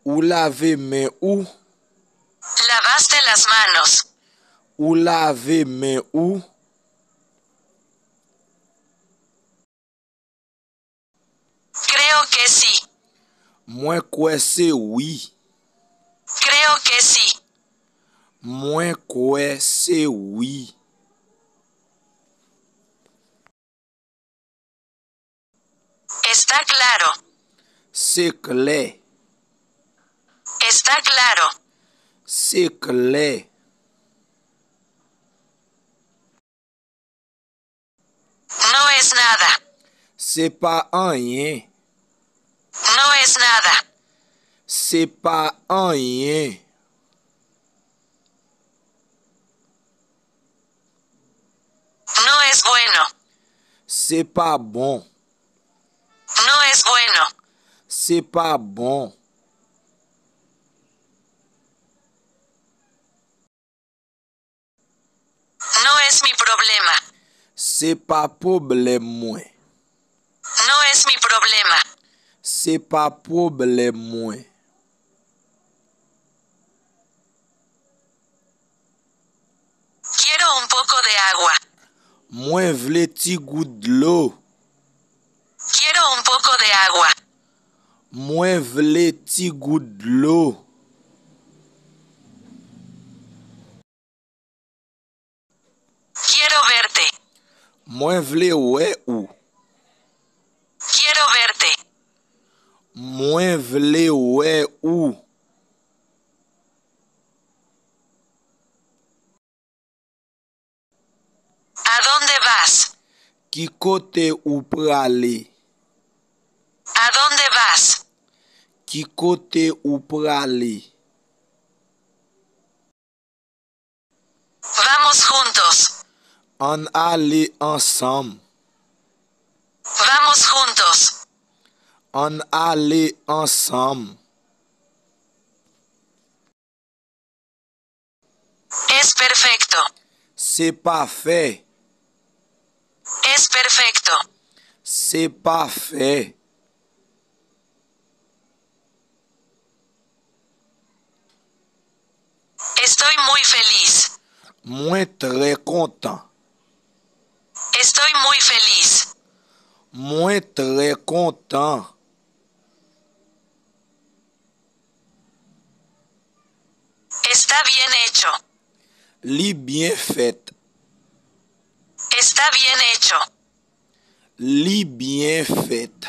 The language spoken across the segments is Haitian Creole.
Ou laver main ou? ¿Lavaste las manos? Ou laver main ou? Creo que sí. Mwen kwe se oui. Creo que sí. Mwen kwe se oui. Está claro. Se kle. Está claro. Se kle. No es nada. Se pa anyen. No es nada. Se pa anyen. No es bueno. Se pa bon. No es bueno. Se pa bon. No es mi problema. Se pa problem mwen. No es mi problema. Se pa problem mwen. Quiero un poco de agua. Mwen vle ti gout d'lo. Quiero un poco de agua. Mwen vle ti gout d'lo. Quiero verte. Mwen vle we ou. Quiero verte. Mwen vle we ou. ¿A dónde vas? Ki kote ou prale? ¿A dónde vas? Ki kote ou prale? Vamos juntos. An ale ansam. Vamos juntos. An ale ansam. Es perfecto. Se pa fe. Es perfecto. Se pa fe. Estoy muy feliz. Mwen tre kontan. Estoy muy feliz. Mwen tre kontan. Está bien hecho. Li bien fet. Está bien hecho. Li bien fet.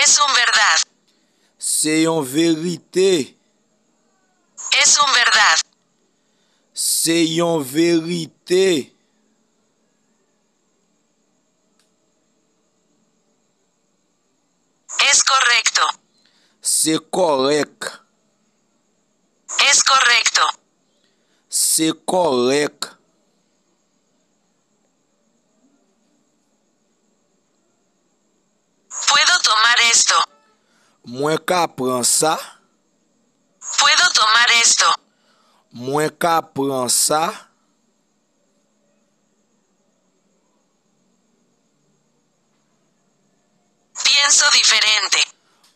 Es un verdad. Se yon verite. Es un verdad. Se yon verite. Es correcto. Se korek. Es correcto. Se korek. ¿Puedo tomar esto? Mwen ka pran sa. ¿Puedo tomar esto? Mwen ka pran sa. Pienso diferente.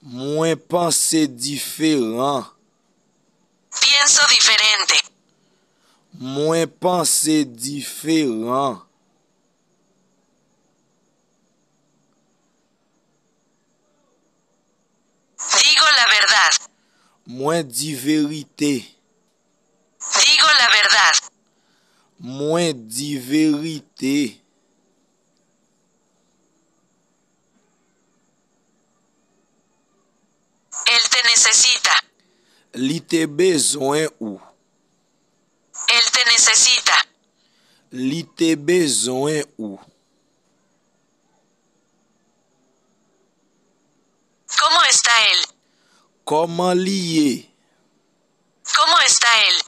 Mwen panse diferan. Pienso diferente. Mwen panse diferan. Digo la verdad. Mwen di verite. Digo la verdad. Mwen di verite. Él te necesita. Li te bezwen ou. Él te necesita. Li te bezwen ou. ¿Cómo está él? Koman li ye? ¿Cómo está él?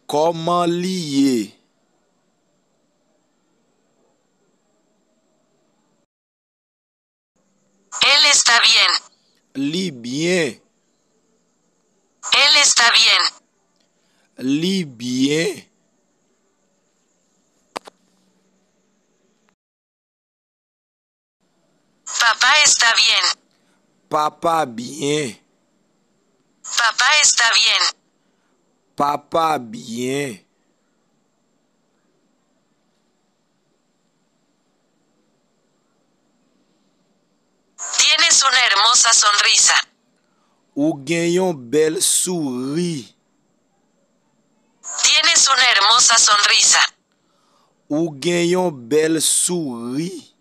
Koman li ye? Él está bien. Li bien. Él está bien. Li bien. Papá está bien. Papa bien. Papá está bien. Papa bien. Tienes una hermosa sonrisa. Ou gen yon bel souri. Tienes una hermosa sonrisa. Ou gen yon bel souri.